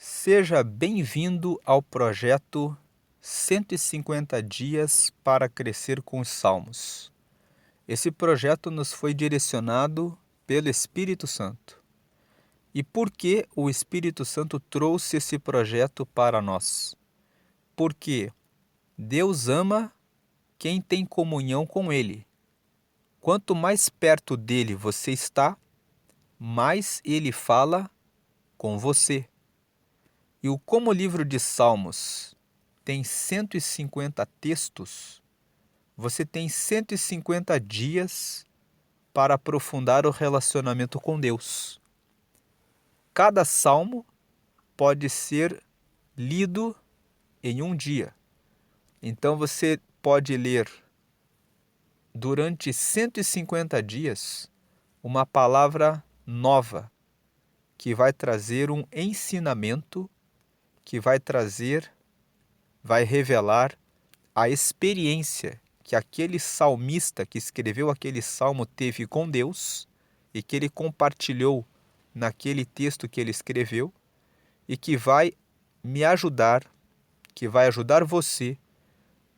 Seja bem-vindo ao projeto 150 Dias para Crescer com os Salmos. Esse projeto nos foi direcionado pelo Espírito Santo. E por que o Espírito Santo trouxe esse projeto para nós? Porque Deus ama quem tem comunhão com Ele. Quanto mais perto dele você está, mais Ele fala com você. Como o livro de Salmos tem 150 textos, você tem 150 dias para aprofundar o relacionamento com Deus. Cada salmo pode ser lido em um dia. Então você pode ler durante 150 dias uma palavra nova que vai trazer um ensinamento, que vai revelar a experiência que aquele salmista que escreveu aquele salmo teve com Deus e que ele compartilhou naquele texto que ele escreveu e que vai me ajudar, que vai ajudar você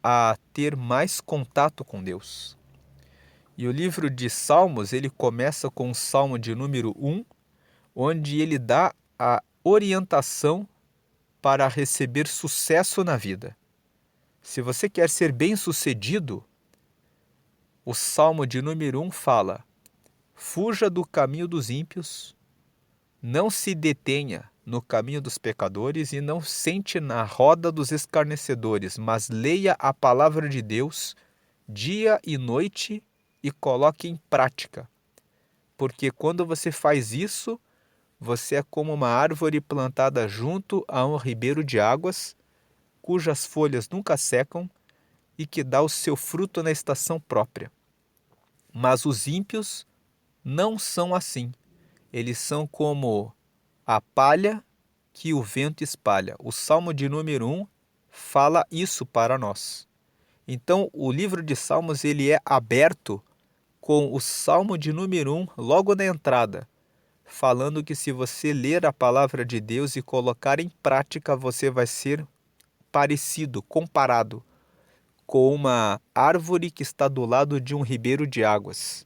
a ter mais contato com Deus. E o livro de Salmos, ele começa com o Salmo de número 1, onde ele dá a orientação para receber sucesso na vida. Se você quer ser bem-sucedido, o Salmo de número 1 fala: fuja do caminho dos ímpios, não se detenha no caminho dos pecadores e não sente na roda dos escarnecedores, mas leia a palavra de Deus dia e noite e coloque em prática. Porque quando você faz isso, você é como uma árvore plantada junto a um ribeiro de águas, cujas folhas nunca secam e que dá o seu fruto na estação própria. Mas os ímpios não são assim. Eles são como a palha que o vento espalha. O Salmo de número 1 fala isso para nós. Então, o livro de Salmos ele é aberto com o Salmo de número 1 logo na entrada, falando que se você ler a palavra de Deus e colocar em prática, você vai ser parecido, comparado com uma árvore que está do lado de um ribeiro de águas.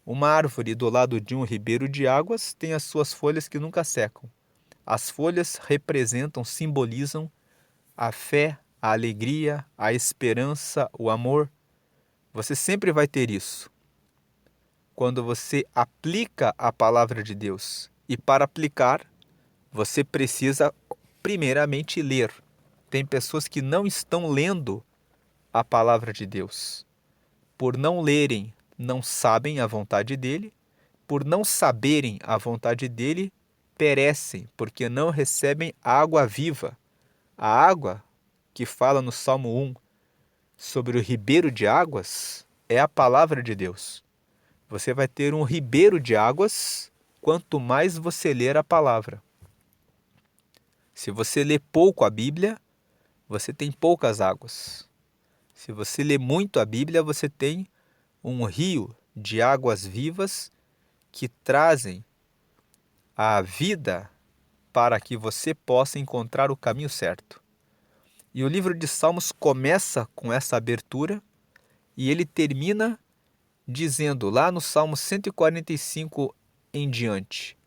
Uma árvore do lado de um ribeiro de águas tem as suas folhas que nunca secam. As folhas representam, simbolizam a fé, a alegria, a esperança, o amor. Você sempre vai ter isso quando você aplica a palavra de Deus. E para aplicar, você precisa primeiramente ler. Tem pessoas que não estão lendo a palavra de Deus. Por não lerem, não sabem a vontade dele. Por não saberem a vontade dele, perecem, porque não recebem água viva. A água que fala no Salmo 1 sobre o ribeiro de águas é a palavra de Deus. Você vai ter um ribeiro de águas quanto mais você ler a palavra. Se você lê pouco a Bíblia, você tem poucas águas. Se você lê muito a Bíblia, você tem um rio de águas vivas que trazem a vida para que você possa encontrar o caminho certo. E o livro de Salmos começa com essa abertura e ele termina dizendo lá no Salmo 145 em diante.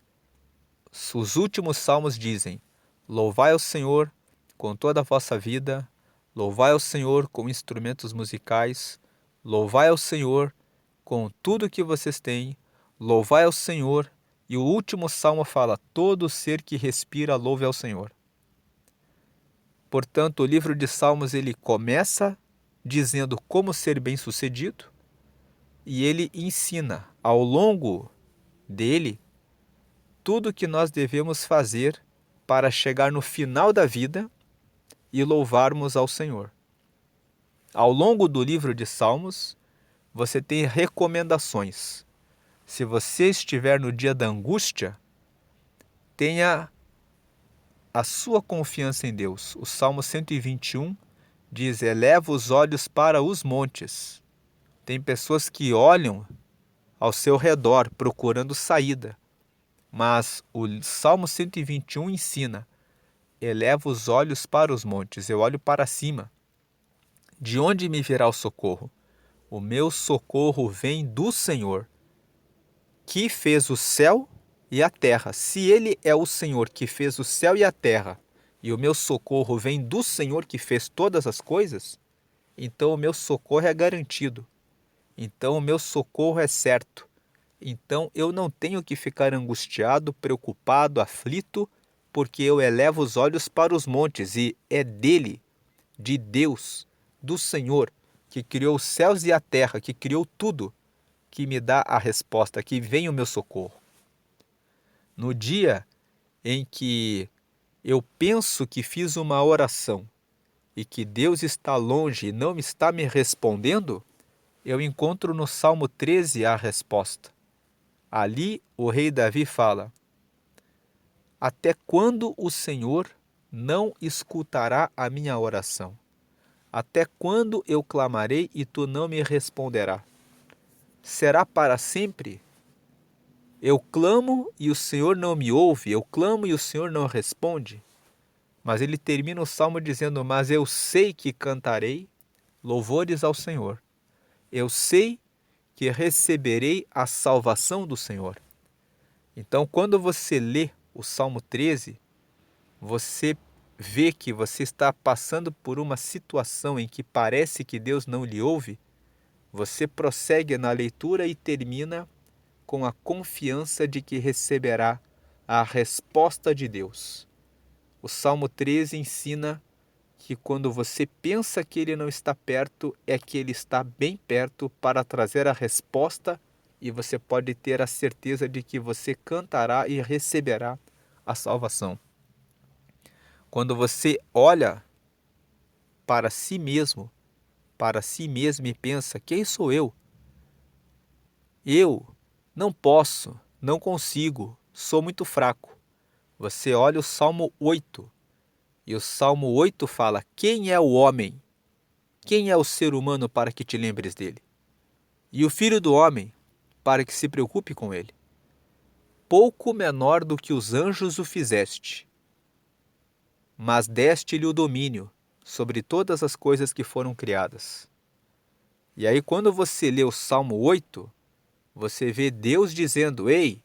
Os últimos salmos dizem: louvai ao Senhor com toda a vossa vida, louvai ao Senhor com instrumentos musicais, louvai ao Senhor com tudo que vocês têm, louvai ao Senhor. E o último salmo fala: todo ser que respira louve ao Senhor. Portanto, o livro de Salmos ele começa dizendo como ser bem-sucedido e ele ensina ao longo dele tudo o que nós devemos fazer para chegar no final da vida e louvarmos ao Senhor. Ao longo do livro de Salmos, você tem recomendações. Se você estiver no dia da angústia, tenha a sua confiança em Deus. O Salmo 121 diz: eleva os olhos para os montes. Tem pessoas que olham ao seu redor procurando saída. Mas o Salmo 121 ensina: elevo os olhos para os montes, eu olho para cima. De onde me virá o socorro? O meu socorro vem do Senhor, que fez o céu e a terra. Se Ele é o Senhor que fez o céu e a terra, e o meu socorro vem do Senhor que fez todas as coisas, então o meu socorro é garantido. Então o meu socorro é certo. Então eu não tenho que ficar angustiado, preocupado, aflito, porque eu elevo os olhos para os montes e é dele, de Deus, do Senhor, que criou os céus e a terra, que criou tudo, que me dá a resposta, que vem o meu socorro. No dia em que eu penso que fiz uma oração e que Deus está longe e não está me respondendo, eu encontro no Salmo 13 a resposta. Ali o rei Davi fala: até quando o Senhor não escutará a minha oração? Até quando eu clamarei e tu não me responderás? Será para sempre? Eu clamo e o Senhor não me ouve, eu clamo e o Senhor não responde. Mas ele termina o salmo dizendo: mas eu sei que cantarei louvores ao Senhor. Eu sei que receberei a salvação do Senhor. Então, quando você lê o Salmo 13, você vê que você está passando por uma situação em que parece que Deus não lhe ouve, você prossegue na leitura e termina com a confiança de que receberá a resposta de Deus. O Salmo 13 ensina que quando você pensa que ele não está perto, é que ele está bem perto para trazer a resposta e você pode ter a certeza de que você cantará e receberá a salvação. Quando você olha para si mesmo e pensa: quem sou eu? Eu não posso, não consigo, sou muito fraco. Você olha o Salmo 8, e o Salmo 8 fala: quem é o homem? Quem é o ser humano para que te lembres dele? E o filho do homem para que se preocupe com ele? Pouco menor do que os anjos o fizeste, mas deste-lhe o domínio sobre todas as coisas que foram criadas. E aí quando você lê o Salmo 8, você vê Deus dizendo: ei,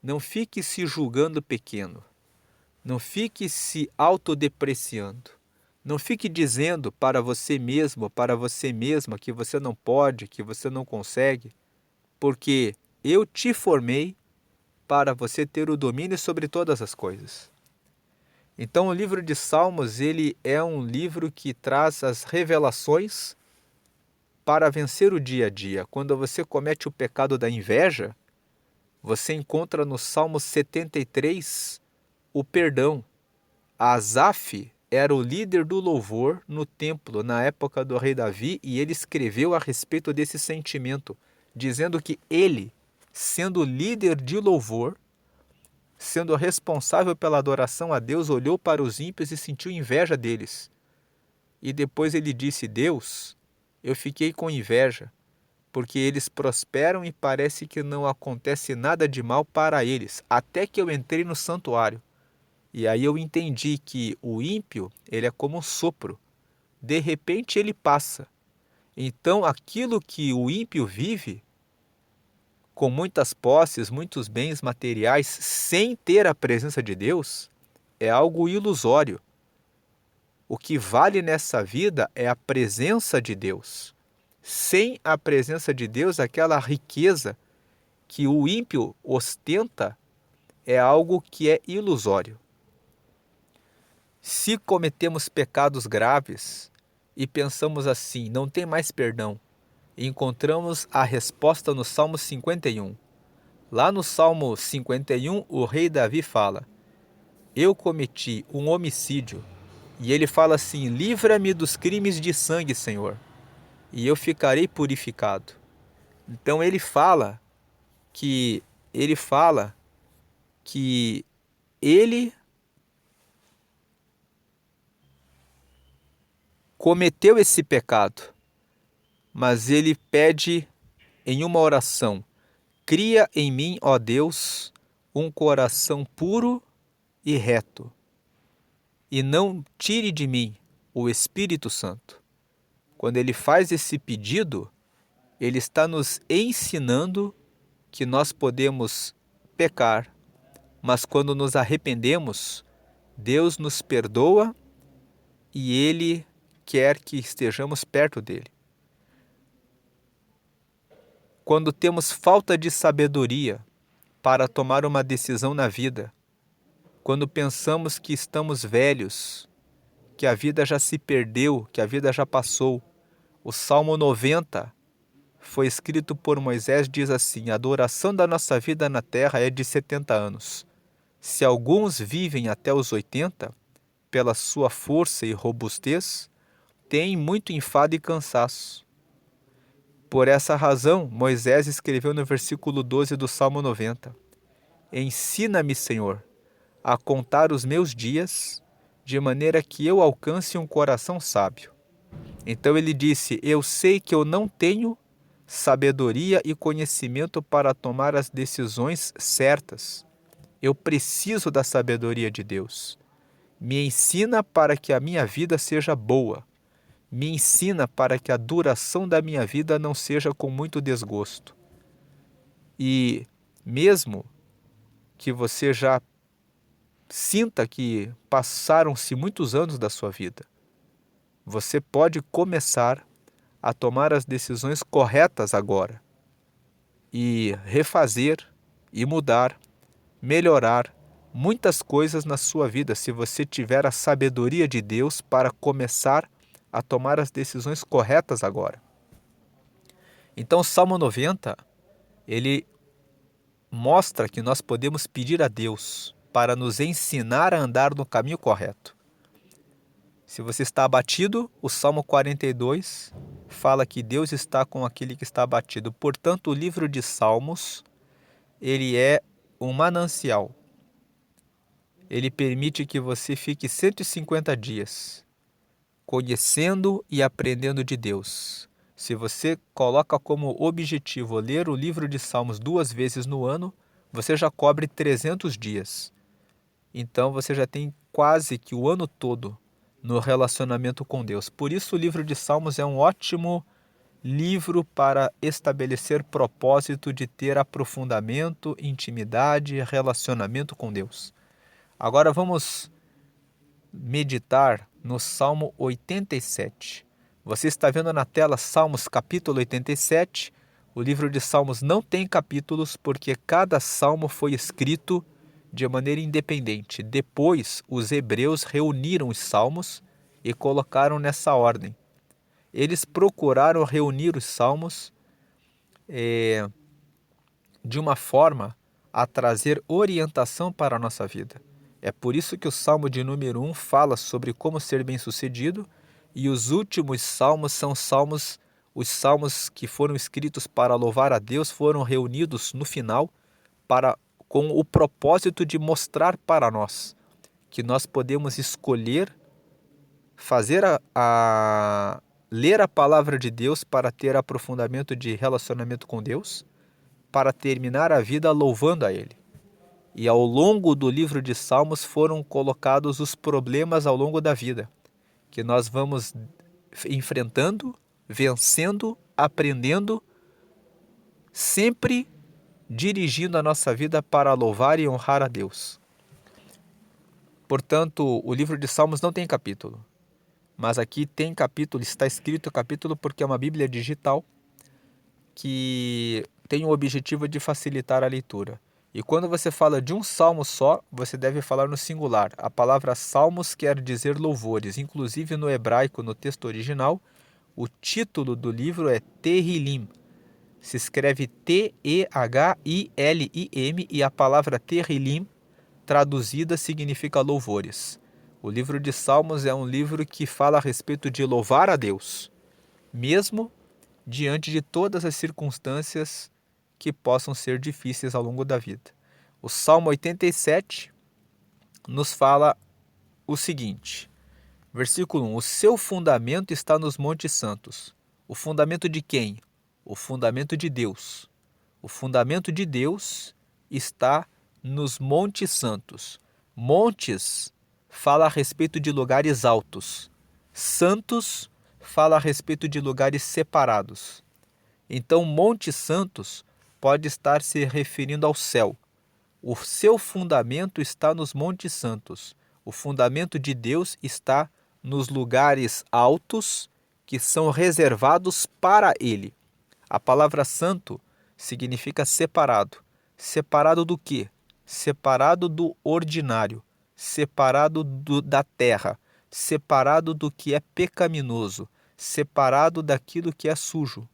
não fique se julgando pequeno, não fique se autodepreciando, não fique dizendo para você mesmo, para você mesma que você não pode, que você não consegue, porque eu te formei para você ter o domínio sobre todas as coisas. Então o livro de Salmos, ele é um livro que traz as revelações para vencer o dia a dia. Quando você comete o pecado da inveja, você encontra no Salmo 73 o perdão. Asaf era o líder do louvor no templo na época do rei Davi e ele escreveu a respeito desse sentimento, dizendo que ele, sendo líder de louvor, sendo responsável pela adoração a Deus, olhou para os ímpios e sentiu inveja deles. E depois ele disse: Deus, eu fiquei com inveja, porque eles prosperam e parece que não acontece nada de mal para eles, até que eu entrei no santuário. E aí eu entendi que o ímpio, ele é como um sopro. De repente ele passa. Então aquilo que o ímpio vive, com muitas posses, muitos bens materiais, sem ter a presença de Deus, é algo ilusório. O que vale nessa vida é a presença de Deus. Sem a presença de Deus, aquela riqueza que o ímpio ostenta é algo que é ilusório. Se cometemos pecados graves e pensamos assim: não tem mais perdão, encontramos a resposta no Salmo 51. Lá no Salmo 51, o rei Davi fala: eu cometi um homicídio. E ele fala assim: livra-me dos crimes de sangue, Senhor, e eu ficarei purificado. Então que ele fala que ele cometeu esse pecado, mas ele pede em uma oração: cria em mim, ó Deus, um coração puro e reto. e não tire de mim o Espírito Santo. Quando ele faz esse pedido, ele está nos ensinando que nós podemos pecar, mas quando nos arrependemos, Deus nos perdoa e Ele quer que estejamos perto dele. Quando temos falta de sabedoria para tomar uma decisão na vida, quando pensamos que estamos velhos, que a vida já se perdeu, que a vida já passou, o Salmo 90 foi escrito por Moisés, diz assim: a duração da nossa vida na terra é de 70 anos. Se alguns vivem até os 80, pela sua força e robustez, têm muito enfado e cansaço. Por essa razão, Moisés escreveu no versículo 12 do Salmo 90: ensina-me, Senhor, a contar os meus dias, de maneira que eu alcance um coração sábio. Então ele disse: eu sei que eu não tenho sabedoria e conhecimento para tomar as decisões certas. Eu preciso da sabedoria de Deus. Me ensina para que a minha vida seja boa. Me ensina para que a duração da minha vida não seja com muito desgosto. E mesmo que você já sinta que passaram-se muitos anos da sua vida, você pode começar a tomar as decisões corretas agora e refazer e mudar, melhorar muitas coisas na sua vida, se você tiver a sabedoria de Deus para começar a tomar as decisões corretas agora. Então o Salmo 90, ele mostra que nós podemos pedir a Deus para nos ensinar a andar no caminho correto. Se você está abatido, o Salmo 42 fala que Deus está com aquele que está abatido. Portanto, o livro de Salmos, ele é um manancial. Ele permite que você fique 150 dias conhecendo e aprendendo de Deus. Se você coloca como objetivo ler o livro de Salmos 2 vezes no ano, você já cobre 300 dias. Então você já tem quase que o ano todo no relacionamento com Deus. Por isso o livro de Salmos é um ótimo livro para estabelecer propósito de ter aprofundamento, intimidade e relacionamento com Deus. Agora vamos meditar no Salmo 87. Você está vendo na tela Salmos capítulo 87. O livro de Salmos não tem capítulos porque cada salmo foi escrito de maneira independente. Depois, os hebreus reuniram os salmos e colocaram nessa ordem. Eles procuraram reunir os salmos de uma forma a trazer orientação para a nossa vida. É por isso que o Salmo de número 1 fala sobre como ser bem-sucedido e os últimos salmos são os salmos que foram escritos para louvar a Deus foram reunidos no final com o propósito de mostrar para nós que nós podemos escolher ler a palavra de Deus para ter aprofundamento de relacionamento com Deus, para terminar a vida louvando a Ele. E ao longo do livro de Salmos foram colocados os problemas ao longo da vida, que nós vamos enfrentando, vencendo, aprendendo, sempre dirigindo a nossa vida para louvar e honrar a Deus. Portanto, o livro de Salmos não tem capítulo, mas aqui tem capítulo, está escrito capítulo porque é uma Bíblia digital que tem o objetivo de facilitar a leitura. E quando você fala de um salmo só, você deve falar no singular. A palavra salmos quer dizer louvores. Inclusive no hebraico, no texto original, o título do livro é Tehillim. Se escreve T-E-H-I-L-I-M e a palavra Tehillim, traduzida, significa louvores. O livro de Salmos é um livro que fala a respeito de louvar a Deus, mesmo diante de todas as circunstâncias que possam ser difíceis ao longo da vida. O Salmo 87 nos fala o seguinte, versículo 1: o seu fundamento está nos montes santos. O fundamento de quem? O fundamento de Deus. O fundamento de Deus está nos montes santos. Montes fala a respeito de lugares altos. Santos fala a respeito de lugares separados. Então, Monte Santos pode estar se referindo ao céu. O seu fundamento está nos Montes Santos. O fundamento de Deus está nos lugares altos que são reservados para Ele. A palavra santo significa separado. Separado do quê? Separado do ordinário, separado da terra, separado do que é pecaminoso, separado daquilo que é sujo.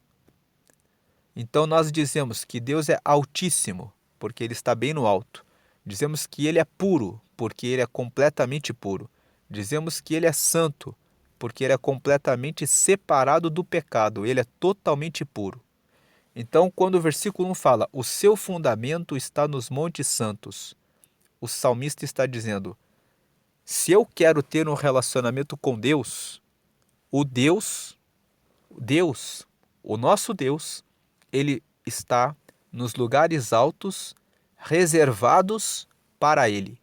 Então nós dizemos que Deus é altíssimo, porque Ele está bem no alto. Dizemos que Ele é puro, porque Ele é completamente puro. Dizemos que Ele é santo, porque Ele é completamente separado do pecado, Ele é totalmente puro. Então, quando o versículo 1 fala, o seu fundamento está nos montes santos, o salmista está dizendo, se eu quero ter um relacionamento com Deus, o nosso Deus, Ele está nos lugares altos, reservados para Ele,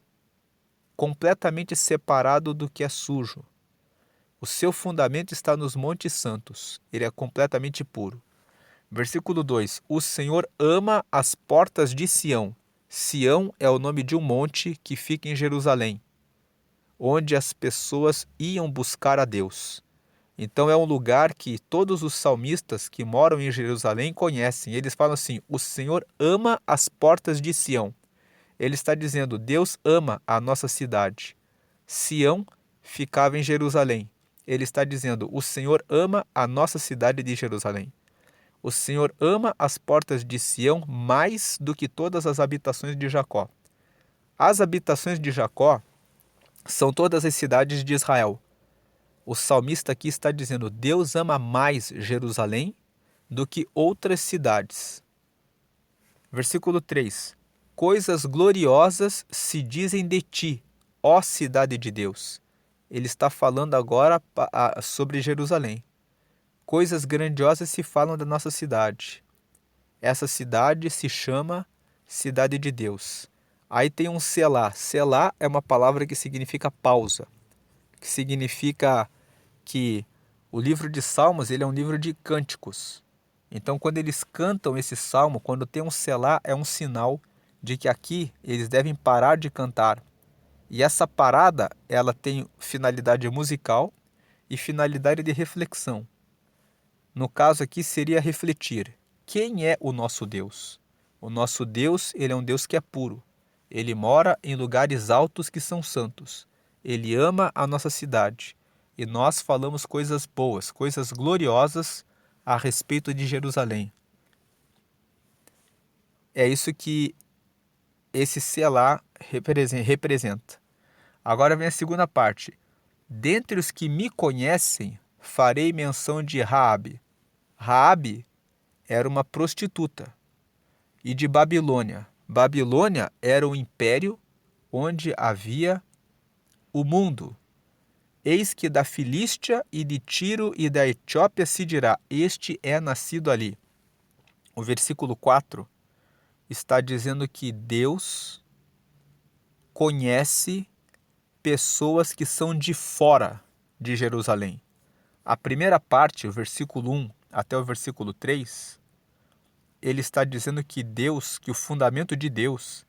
completamente separado do que é sujo. O seu fundamento está nos montes santos, Ele é completamente puro. Versículo 2: o Senhor ama as portas de Sião. Sião é o nome de um monte que fica em Jerusalém, onde as pessoas iam buscar a Deus. Então é um lugar que todos os salmistas que moram em Jerusalém conhecem. Eles falam assim, o Senhor ama as portas de Sião. Ele está dizendo, Deus ama a nossa cidade. Sião ficava em Jerusalém. Ele está dizendo, o Senhor ama a nossa cidade de Jerusalém. O Senhor ama as portas de Sião mais do que todas as habitações de Jacó. As habitações de Jacó são todas as cidades de Israel. O salmista aqui está dizendo, Deus ama mais Jerusalém do que outras cidades. Versículo 3. Coisas gloriosas se dizem de ti, ó cidade de Deus. Ele está falando agora sobre Jerusalém. Coisas grandiosas se falam da nossa cidade. Essa cidade se chama Cidade de Deus. Aí tem um selá. Selá é uma palavra que significa pausa, que significa que o livro de Salmos ele é um livro de cânticos. Então, quando eles cantam esse salmo, quando tem um selá, é um sinal de que aqui eles devem parar de cantar. E essa parada, ela tem finalidade musical e finalidade de reflexão. No caso aqui seria refletir. Quem é o nosso Deus? O nosso Deus, ele é um Deus que é puro. Ele mora em lugares altos que são santos. Ele ama a nossa cidade. E nós falamos coisas boas, coisas gloriosas a respeito de Jerusalém. É isso que esse selá representa. Agora vem a segunda parte. Dentre os que me conhecem, farei menção de Raabe. Raabe era uma prostituta. E de Babilônia. Babilônia era o império onde havia o mundo. Eis que da Filístia e de Tiro e da Etiópia se dirá, este é nascido ali. O versículo 4 está dizendo que Deus conhece pessoas que são de fora de Jerusalém. A primeira parte, o versículo 1 até o versículo 3, ele está dizendo que Deus, que o fundamento de Deus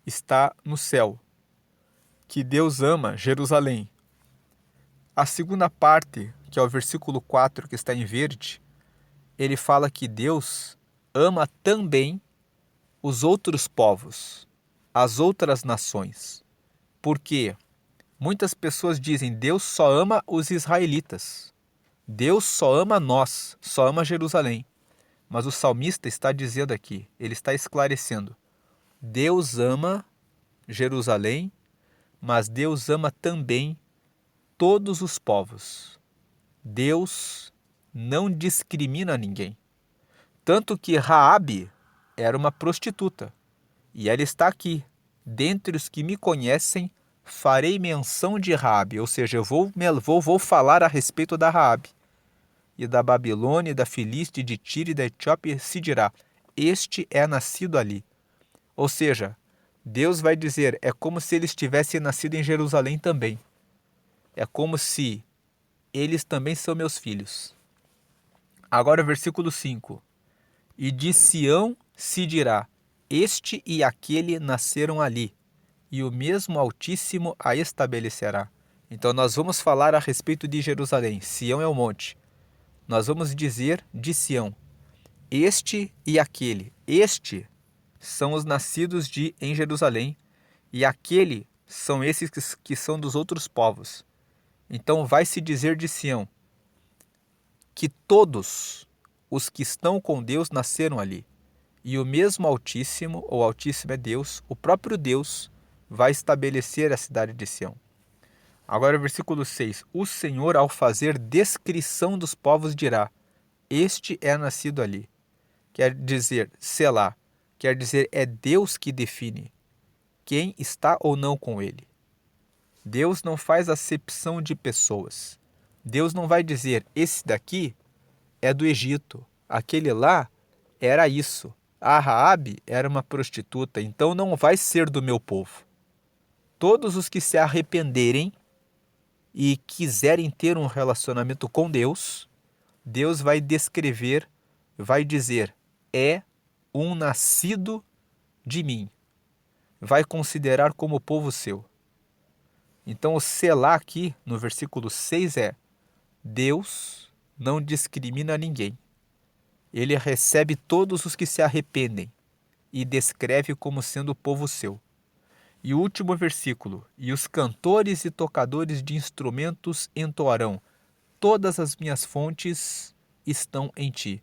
está no céu, que Deus ama Jerusalém. A segunda parte, que é o versículo 4, que está em verde, ele fala que Deus ama também os outros povos, as outras nações. Porque muitas pessoas dizem, Deus só ama os israelitas. Deus só ama nós, só ama Jerusalém. Mas o salmista está dizendo aqui, ele está esclarecendo. Deus ama Jerusalém, mas Deus ama também todos os povos. Deus não discrimina ninguém. Tanto que Raabe era uma prostituta. E ela está aqui. Dentre os que me conhecem, farei menção de Raabe. Ou seja, eu vou falar a respeito da Raabe. E da Babilônia, da Filístia, de Tiro e da Etiópia se dirá, este é nascido ali. Ou seja, Deus vai dizer, é como se eles tivessem nascido em Jerusalém também. É como se eles também são meus filhos. Agora o versículo 5. E de Sião se dirá, este e aquele nasceram ali, e o mesmo Altíssimo a estabelecerá. Então nós vamos falar a respeito de Jerusalém. Sião é o monte. Nós vamos dizer de Sião, este e aquele. Este são os nascidos em Jerusalém, e aquele são esses que são dos outros povos. Então vai se dizer de Sião que todos os que estão com Deus nasceram ali. E o mesmo Altíssimo, ou Altíssimo é Deus, o próprio Deus, vai estabelecer a cidade de Sião. Agora, versículo 6. O Senhor, ao fazer descrição dos povos, dirá, este é nascido ali. Quer dizer, Selá, quer dizer, é Deus que define quem está ou não com ele. Deus não faz acepção de pessoas. Deus não vai dizer, esse daqui é do Egito, aquele lá era isso. A Raabe era uma prostituta, então não vai ser do meu povo. Todos os que se arrependerem e quiserem ter um relacionamento com Deus, Deus vai descrever, vai dizer, é um nascido de mim. Vai considerar como povo seu. Então o selá aqui no versículo 6 é, Deus não discrimina ninguém. Ele recebe todos os que se arrependem e descreve como sendo o povo seu. E o último versículo, e os cantores e tocadores de instrumentos entoarão, todas as minhas fontes estão em ti.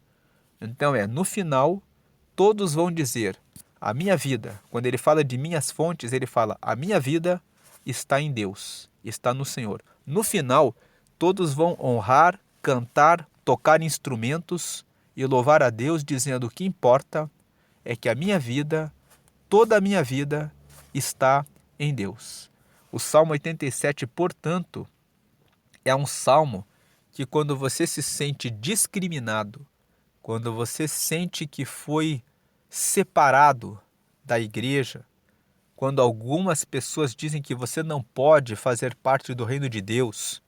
Então no final, todos vão dizer, a minha vida, quando ele fala de minhas fontes, ele fala, a minha vida está em Deus, está no Senhor. No final, todos vão honrar, cantar, tocar instrumentos e louvar a Deus, dizendo o que importa é que a minha vida, toda a minha vida, está em Deus. O Salmo 87, portanto, é um salmo que quando você se sente discriminado, quando você sente que foi separado da igreja, quando algumas pessoas dizem que você não pode fazer parte do reino de Deus,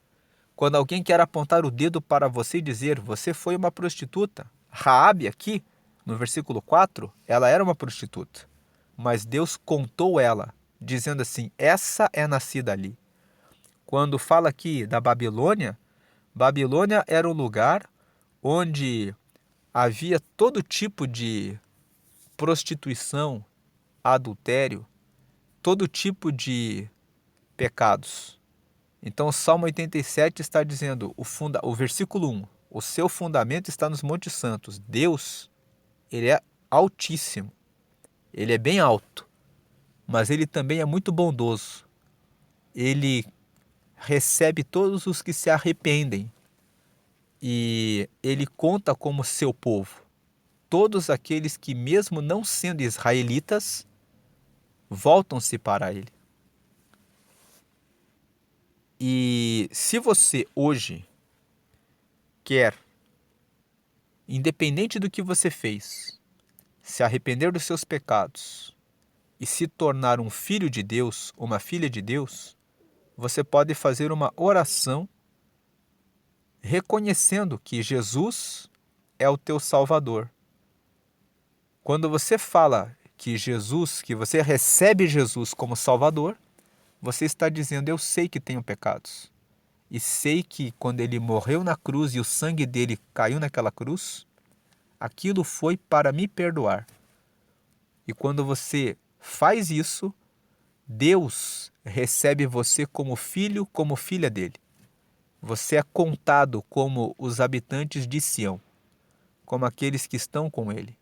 quando alguém quer apontar o dedo para você e dizer, você foi uma prostituta. Raabe aqui, no versículo 4, ela era uma prostituta, mas Deus contou ela, dizendo assim, essa é nascida ali. Quando fala aqui da Babilônia, Babilônia era um lugar onde havia todo tipo de prostituição, adultério, todo tipo de pecados. Então o Salmo 87 está dizendo, o versículo 1, o seu fundamento está nos montes santos. Deus, ele é altíssimo, ele é bem alto, mas ele também é muito bondoso. Ele recebe todos os que se arrependem e ele conta como seu povo. Todos aqueles que, mesmo não sendo israelitas, voltam-se para ele. E se você hoje quer, independente do que você fez, se arrepender dos seus pecados e se tornar um filho de Deus, uma filha de Deus, você pode fazer uma oração reconhecendo que Jesus é o teu Salvador. Quando você fala que você recebe Jesus como Salvador, você está dizendo, eu sei que tenho pecados. E sei que quando ele morreu na cruz e o sangue dele caiu naquela cruz, aquilo foi para me perdoar. E quando você faz isso, Deus recebe você como filho, como filha dele. Você é contado como os habitantes de Sião, como aqueles que estão com ele.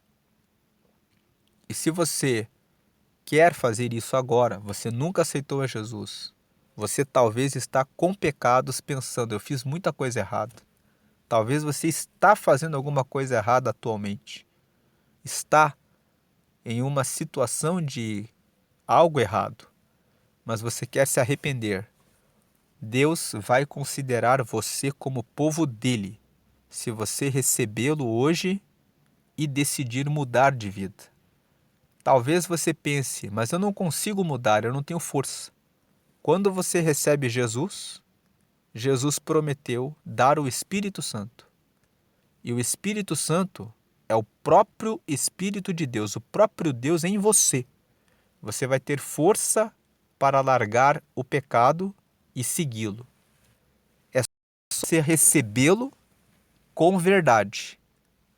E se você quer fazer isso agora, você nunca aceitou a Jesus, você talvez está com pecados pensando, eu fiz muita coisa errada. Talvez você está fazendo alguma coisa errada atualmente. Está em uma situação de algo errado, mas você quer se arrepender. Deus vai considerar você como povo dele, se você recebê-lo hoje e decidir mudar de vida. Talvez você pense, mas eu não consigo mudar, eu não tenho força. Quando você recebe Jesus, Jesus prometeu dar o Espírito Santo. E o Espírito Santo é o próprio Espírito de Deus, o próprio Deus em você. Você vai ter força para largar o pecado e segui-lo. É só você recebê-lo com verdade,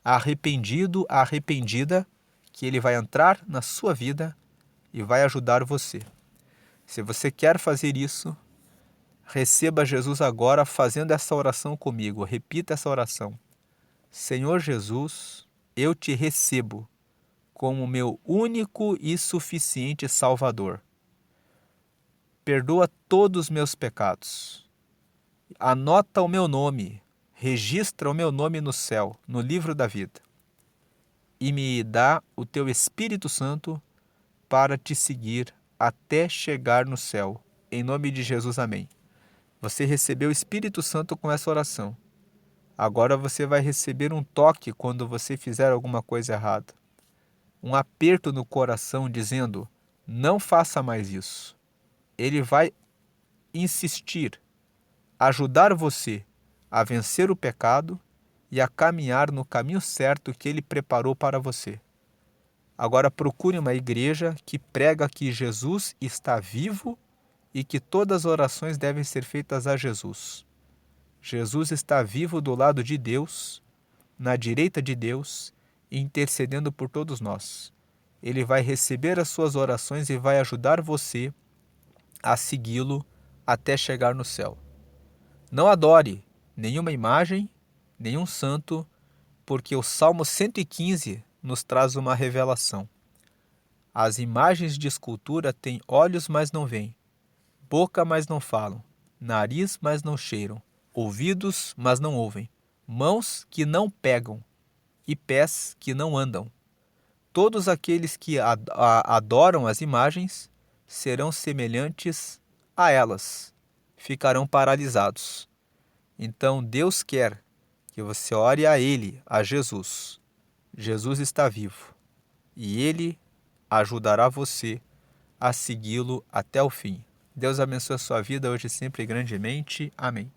arrependido, arrependida, que ele vai entrar na sua vida e vai ajudar você. Se você quer fazer isso, receba Jesus agora fazendo essa oração comigo. Repita essa oração. Senhor Jesus, eu te recebo como meu único e suficiente Salvador. Perdoa todos os meus pecados. Anota o meu nome, registra o meu nome no céu, no livro da vida. E me dá o teu Espírito Santo para te seguir até chegar no céu. Em nome de Jesus, amém. Você recebeu o Espírito Santo com essa oração. Agora você vai receber um toque quando você fizer alguma coisa errada. Um aperto no coração dizendo, não faça mais isso. Ele vai insistir, ajudar você a vencer o pecado e a caminhar no caminho certo que ele preparou para você. Agora procure uma igreja que prega que Jesus está vivo e que todas as orações devem ser feitas a Jesus. Jesus está vivo do lado de Deus, na direita de Deus, intercedendo por todos nós. Ele vai receber as suas orações e vai ajudar você a segui-lo até chegar no céu. Não adore nenhuma imagem, nenhum santo, porque o Salmo 115 nos traz uma revelação. As imagens de escultura têm olhos, mas não veem, boca, mas não falam, nariz, mas não cheiram, ouvidos, mas não ouvem, mãos que não pegam e pés que não andam. Todos aqueles que adoram as imagens serão semelhantes a elas, ficarão paralisados. Então Deus quer que você ore a Ele, a Jesus. Jesus está vivo e Ele ajudará você a segui-lo até o fim. Deus abençoe a sua vida hoje e sempre grandemente. Amém.